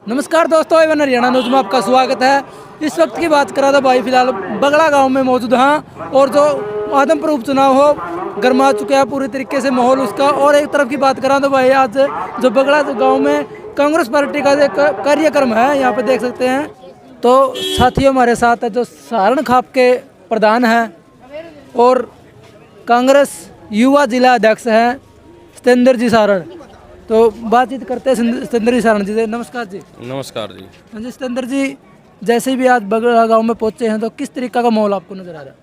नमस्कार दोस्तों, Avon Haryana news में आपका स्वागत है। इस वक्त की बात करा तो भाई फिलहाल बगड़ा गांव में मौजूद हैं और जो आदमपुर उपचुनाव हो गर्मा चुका है पूरी तरीके से माहौल उसका। और एक तरफ की बात करा तो भाई आज जो बगड़ा गांव में कांग्रेस पार्टी का एक कार्यक्रम है, यहाँ पे देख सकते हैं। तो साथियों हमारे साथ है जो सारण खाप के प्रधान हैं और कांग्रेस युवा जिला अध्यक्ष हैं सतेंद्र जी सारण। तो बातचीत करते हैं सतेंद्र जी सारण जी से। नमस्कार जी। नमस्कार जी। हाँ जी सतेंद्र जी, जैसे भी आज बगड़ा गांव में पहुंचे हैं तो किस तरीका का माहौल आपको नजर आ रहा है?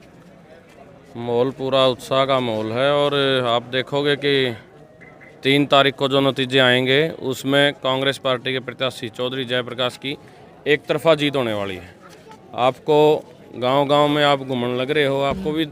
माहौल पूरा उत्साह का माहौल है और आप देखोगे कि 3 तारीख को जो नतीजे आएंगे उसमें कांग्रेस पार्टी के प्रत्याशी चौधरी जयप्रकाश की एक तरफा जीत होने वाली है। आपको गांव-गांव में आप घूमने लग रहे हो, आपको भी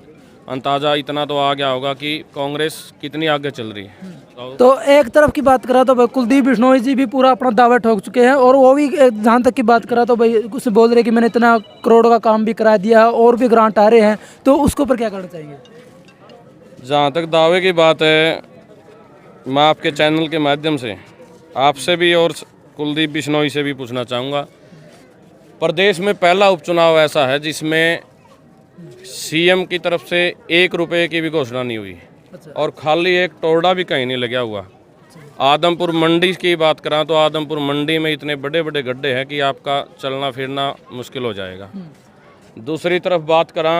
अंदाजा इतना तो आ गया होगा कि कांग्रेस कितनी आगे चल रही है। तो एक तरफ की बात करा तो भाई कुलदीप बिश्नोई जी भी पूरा अपना दावा ठोक चुके हैं और वो भी जहाँ तक की बात करा तो भाई कुछ बोल रहे कि मैंने इतना करोड़ का काम भी करा दिया और भी ग्रांट आ रहे हैं, तो उसके ऊपर क्या करना चाहिए? जहाँ तक दावे की बात है, मैं आपके चैनल के माध्यम से आपसे भी और कुलदीप बिश्नोई से भी पूछना चाहूँगा। प्रदेश में पहला उपचुनाव ऐसा है जिसमें सीएम की तरफ से 1 रुपये की भी घोषणा नहीं हुई और खाली एक टोरडा भी कहीं नहीं लगा हुआ। आदमपुर मंडी की बात करा तो आदमपुर मंडी में इतने बड़े बड़े गड्ढे हैं कि आपका चलना फिरना मुश्किल हो जाएगा। दूसरी तरफ बात करा,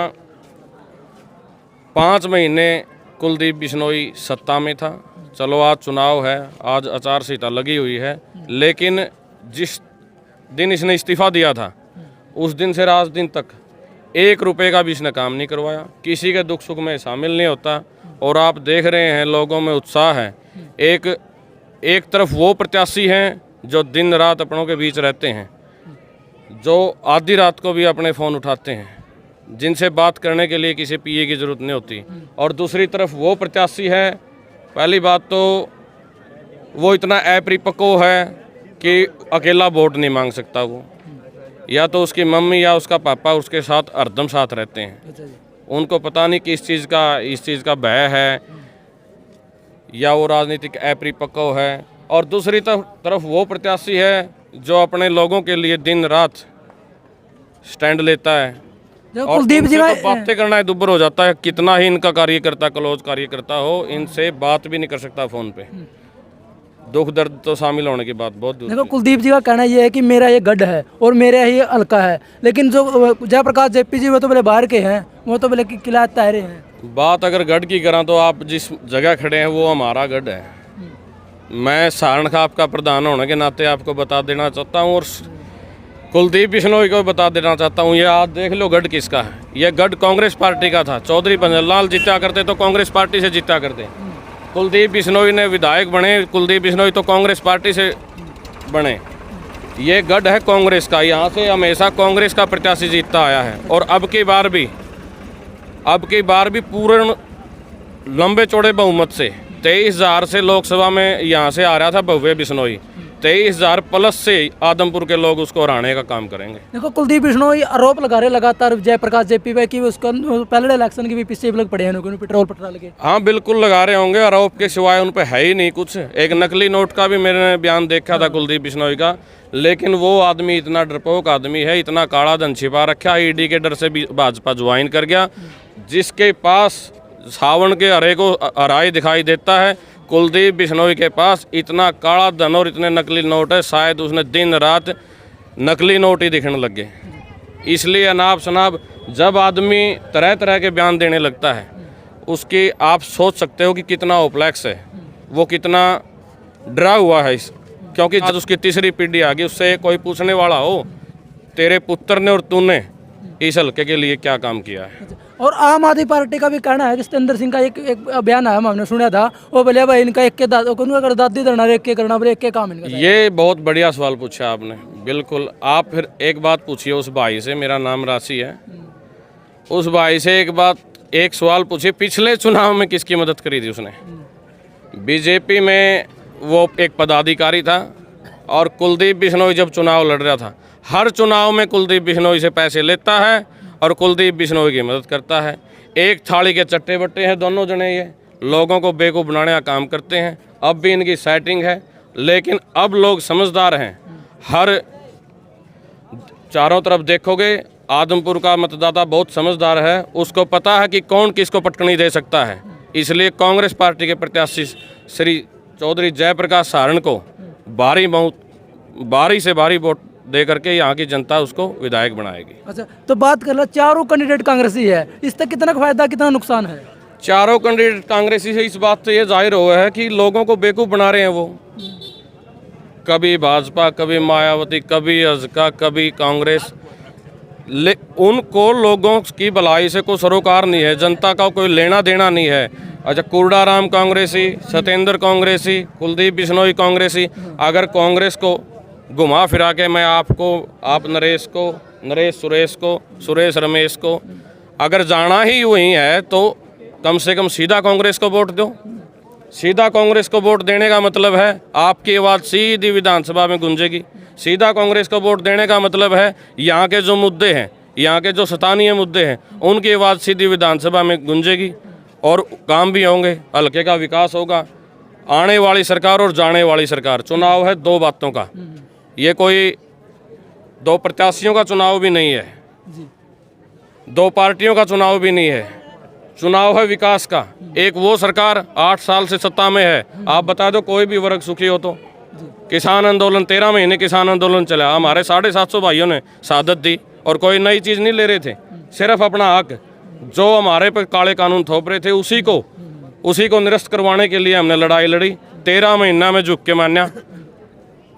5 महीने कुलदीप बिश्नोई सत्ता में था। चलो आज चुनाव है, आज आचार संहिता लगी हुई है, लेकिन जिस दिन इसने इस्तीफा दिया था उस दिन से आज दिन तक 1 रुपये का भी इसने काम नहीं करवाया। किसी के दुख सुख में शामिल नहीं होता और आप देख रहे हैं लोगों में उत्साह है। एक तरफ वो प्रत्याशी हैं जो दिन रात अपनों के बीच रहते हैं, जो आधी रात को भी अपने फ़ोन उठाते हैं, जिनसे बात करने के लिए किसी पीए की ज़रूरत नहीं होती। और दूसरी तरफ वो प्रत्याशी है, पहली बात तो वो इतना अपरिपक्व है कि अकेला वोट नहीं मांग सकता। वो या तो उसकी मम्मी या उसका पापा उसके साथ हरदम साथ रहते हैं। उनको पता नहीं कि इस चीज़ का भय है या वो राजनीतिक अपरिपक्व है। और दूसरी तरफ वो प्रत्याशी है जो अपने लोगों के लिए दिन रात स्टैंड लेता है और कुलदीप जी तो बातें करना है दुब्बर हो जाता है। कितना ही इनका कार्यकर्ता क्लोज कार्यकर्ता हो, इनसे बात भी नहीं कर सकता फ़ोन पे। दुख दर्द तो शामिल होने की बात बहुत दूर। देखो कुलदीप जी का कहना ये है कि मेरा ये गढ़ है और मेरा ही हल्का है, लेकिन जो जयप्रकाश जेपी जी वो तो बोले बाहर के हैं, वो तो बोले कि किला तारे हैं। बात अगर गढ़ की करा तो आप जिस जगह खड़े हैं वो हमारा गढ़ है। मैं सारण खाप का प्रधान होने के नाते आपको बता देना चाहता हूँ और कुलदीप बिश्नोई को बता देना चाहता हूँ, ये आज देख लो गढ़ किसका है। ये गढ़ कांग्रेस पार्टी का था। चौधरी पंजरलाल जीता करते तो कांग्रेस पार्टी से जीता करते। कुलदीप बिश्नोई ने विधायक बने, कुलदीप बिश्नोई तो कांग्रेस पार्टी से बने। ये गढ़ है कांग्रेस का, यहाँ से हमेशा कांग्रेस का प्रत्याशी जीतता आया है। और अब की बार भी पूर्ण लंबे चौड़े बहुमत से 23,000 से लोकसभा में यहाँ से आ रहा था भव्य बिश्नोई। 23,000 प्लस से आदमपुर के लोग उसको हराने का काम करेंगे। देखो कुलदीप बिश्नोई आरोप लगा रहे लगातार जयप्रकाश जेपी पे कि उसका पहले इलेक्शन के भी पीछे लग पड़े हैं पेट्रोल पटरा लगे। हाँ बिल्कुल लगा रहे होंगे, आरोप के सिवाय उन पे है ही नहीं कुछ। एक नकली नोट का भी मैंने बयान देखा था कुलदीप बिश्नोई का, लेकिन वो आदमी इतना डरपोक आदमी है, इतना काला धन छिपा रखा, ईडी के डर से भी भाजपा ज्वाइन कर गया। जिसके पास सावन के हरे को हराई दिखाई देता है, कुलदीप बिश्नोई के पास इतना काला धन और इतने नकली नोट है, शायद उसने दिन रात नकली नोट ही दिखने लग गए। इसलिए अनाप शनाप जब आदमी तरह तरह के बयान देने लगता है, उसकी आप सोच सकते हो कि कितना ओप्लेक्स है, वो कितना डरा हुआ है। क्योंकि आज उसकी तीसरी पीढ़ी आ गई, उससे कोई पूछने वाला हो तेरे पुत्र ने और तूने इस हल्के के लिए क्या काम किया है। और आम आदमी पार्टी का भी कहना है कि सतेंद्र सिंह का एक बयान है, हमने सुना था, वो बोले भाई इनका एक के दादी करना एक के करना एक के काम इनका। ये बहुत बढ़िया सवाल पूछा आपने। बिल्कुल, आप फिर एक बात पूछिए उस भाई से, मेरा नाम राशि है, उस भाई से एक सवाल पूछिए, पिछले चुनाव में किसकी मदद करी थी उसने? बीजेपी में वो एक पदाधिकारी था और कुलदीप बिश्नोई जब चुनाव लड़ रहा था, हर चुनाव में कुलदीप बिश्नोई से पैसे लेता है और कुलदीप बिश्नोई की मदद करता है। एक थाली के चट्टे बट्टे हैं दोनों जने, ये लोगों को बेवकूफ़ बनाने का काम करते हैं। अब भी इनकी सेटिंग है, लेकिन अब लोग समझदार हैं। हर चारों तरफ देखोगे आदमपुर का मतदाता बहुत समझदार है, उसको पता है कि कौन किसको पटकनी दे सकता है। इसलिए कांग्रेस पार्टी के प्रत्याशी श्री चौधरी जयप्रकाश सहारण को भारी से भारी वोट दे करके यहाँ की जनता उसको विधायक बनाएगी। अच्छा, तो बात कर लो, चारों कैंडिडेट कांग्रेसी है, इससे कितना फायदा कितना नुकसान है? चारों कैंडिडेट कांग्रेसी से इस बात से ये जाहिर हुआ है कि लोगों को बेवकूफ़ बना रहे हैं वो। कभी भाजपा, कभी मायावती, कभी अजका, कभी कांग्रेस। उनको लोगों की भलाई से कोई सरोकार नहीं है, जनता का कोई लेना देना नहीं है। अच्छा, कुर्डाराम कांग्रेसी, सत्येंद्र कांग्रेसी, कुलदीप बिश्नोई कांग्रेसी। अगर कांग्रेस को घुमा फिरा के मैं आप नरेश को, नरेश सुरेश को, सुरेश रमेश को अगर जाना ही वही है तो कम से कम सीधा कांग्रेस को वोट दो। सीधा कांग्रेस को वोट देने का मतलब है आपकी आवाज़ सीधी विधानसभा में गूंजेगी। सीधा कांग्रेस को वोट देने का मतलब है यहाँ के जो मुद्दे हैं, यहाँ के जो स्थानीय मुद्दे हैं, उनकी आवाज़ सीधी विधानसभा में गूंजेगी और काम भी होंगे, हल्के का विकास होगा। आने वाली सरकार और जाने वाली सरकार, चुनाव है दो बातों का, ये कोई दो प्रत्याशियों का चुनाव भी नहीं है, दो पार्टियों का चुनाव भी नहीं है, चुनाव है विकास का। एक वो सरकार 8 साल से सत्ता में है, आप बता दो कोई भी वर्ग सुखी हो तो? किसान आंदोलन 13 महीने किसान आंदोलन चला, हमारे 750 भाइयों ने शहादत दी और कोई नई चीज़ नहीं ले रहे थे, सिर्फ अपना हक जो हमारे पर काले कानून थोप रहे थे उसी को निरस्त करवाने के लिए हमने लड़ाई लड़ी। 13 महीना में झुक के मान्या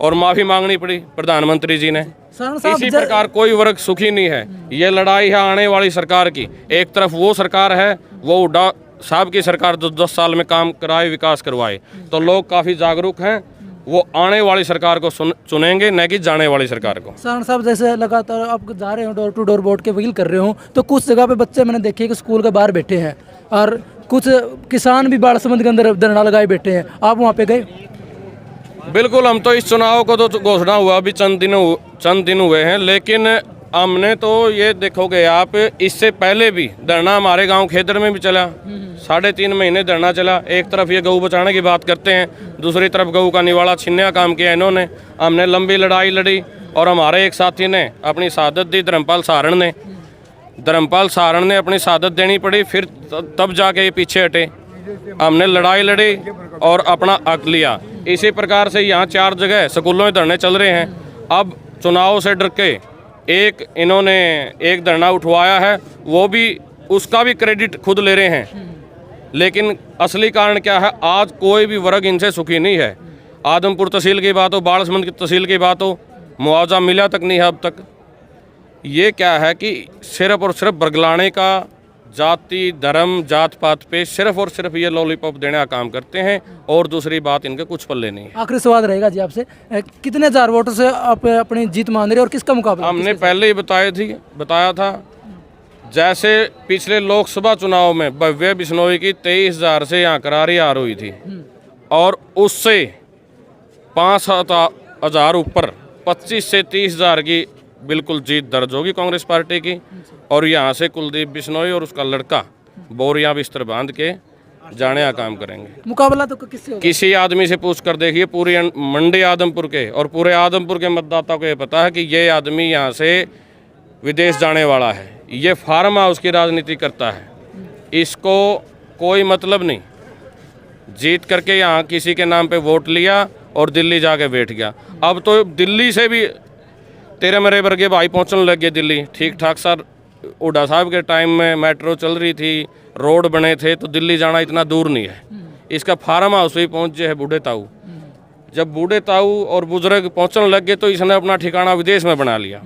और माफ़ी मांगनी पड़ी प्रधानमंत्री जी ने। इसी प्रकार कोई वर्ग सुखी नहीं है। ये लड़ाई है आने वाली सरकार की। एक तरफ वो सरकार है, वो हुड्डा साहब की सरकार जो 10 साल में काम कराए, विकास करवाए, तो लोग काफ़ी जागरूक हैं, वो आने वाली सरकार को चुनेंगे, न कि जाने वाली सरकार को। सहारण साहब, जैसे लगातार आप जा रहे हो, डोर टू डोर वोट के वकील कर रहे हो, तो कुछ जगह पे बच्चे मैंने देखे कि स्कूल के बाहर बैठे हैं और कुछ किसान भी बाढ़ समझ के अंदर धरना लगाए बैठे हैं, आप वहाँ पे गए? बिल्कुल, हम तो इस चुनाव को तो घोषणा हुआ अभी चंद दिन हुए हैं, लेकिन हमने तो ये देखोगे आप, इससे पहले भी धरना हमारे गांव खेतर में भी चला, 3.5 महीने धरना चला। एक तरफ ये गऊ बचाने की बात करते हैं, दूसरी तरफ गऊ का निवाड़ा छीनने का काम किया इन्होंने। हमने लंबी लड़ाई लड़ी और हमारे एक साथी ने अपनी शहादत दी, धर्मपाल सहारण ने अपनी शहादत देनी पड़ी, फिर तब जाके ये पीछे हटे। हमने लड़ाई लड़ी और अपना हक लिया। इसी प्रकार से यहाँ 4 जगह स्कूलों में धरने चल रहे हैं। अब चुनाव से डर के इन्होंने एक धरना उठवाया है, वो भी उसका भी क्रेडिट खुद ले रहे हैं, लेकिन असली कारण क्या है, आज कोई भी वर्ग इनसे सुखी नहीं है। आदमपुर तहसील की बात हो, बाड़समंद की तहसील की बात हो, मुआवजा मिला तक नहीं है अब तक। ये क्या है कि सिर्फ और सिर्फ बरगलाने का, जाति धर्म जात पात पे सिर्फ और सिर्फ ये लॉलीपॉप देने का काम करते हैं और दूसरी बात इनके कुछ पल्ले नहीं है। आखिरी सवाल रहेगा जी आपसे, कितने हजार वोटों से आप अपनी जीत मान रहे हैं और किसका मुकाबला? हमने पहले ही बताया था, जैसे पिछले लोकसभा चुनाव में भव्य बिश्नोई की 23,000 से यहाँ करारी हार हुई थी और उससे 5,000 ऊपर 25 से 30,000 की बिल्कुल जीत दर्ज होगी कांग्रेस पार्टी की। और यहाँ से कुलदीप बिश्नोई और उसका लड़का बोरियां बिस्तर बांध के जाने का काम करेंगे। मुकाबला तो किससे होगा? किसी आदमी से पूछ कर देखिए, पूरी मंडी आदमपुर के और पूरे आदमपुर के मतदाता को ये पता है कि ये आदमी यहाँ से विदेश जाने वाला है, ये फार्म हाउस की राजनीति करता है, इसको कोई मतलब नहीं। जीत करके यहाँ किसी के नाम पे वोट लिया और दिल्ली जाके बैठ गया। अब तो दिल्ली से भी तेरे मेरे वर्गे भाई पहुँचने लग गए दिल्ली। ठीक ठाक सर, हुड्डा साहब के टाइम में मेट्रो चल रही थी, रोड बने थे, तो दिल्ली जाना इतना दूर नहीं है। इसका फार्म हाउस भी पहुँच है बूढ़े ताऊ। जब बूढ़े ताऊ और बुजुर्ग पहुँचने लग गए तो इसने अपना ठिकाना विदेश में बना लिया।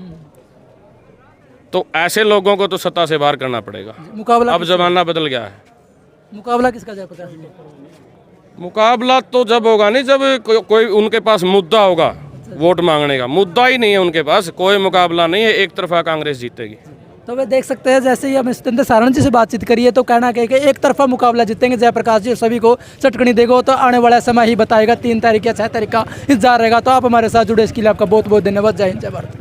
तो ऐसे लोगों को तो सत्ता से बाहर करना पड़ेगा। मुकाबला अब जमाना बदल गया है। मुकाबला किसका जयप्रकाश? मुकाबला तो जब होगा नहीं, जब कोई उनके पास मुद्दा होगा वोट मांगने का। मुद्दा ही नहीं है उनके पास, कोई मुकाबला नहीं है, एक तरफा कांग्रेस जीतेगी। तो वे देख सकते हैं, जैसे ही हम सत्येंद्र सहारण जी से बातचीत करिए तो कहना है कि एक तरफा मुकाबला जीतेंगे जयप्रकाश जी, सभी को चटकनी देगा। तो आने वाला समय ही बताएगा, 3 तारीख या 6 तारीख का इंतजार रहेगा। तो आप हमारे साथ जुड़े, इसके लिए आपका बहुत बहुत धन्यवाद। जय हिंद, जय भारत।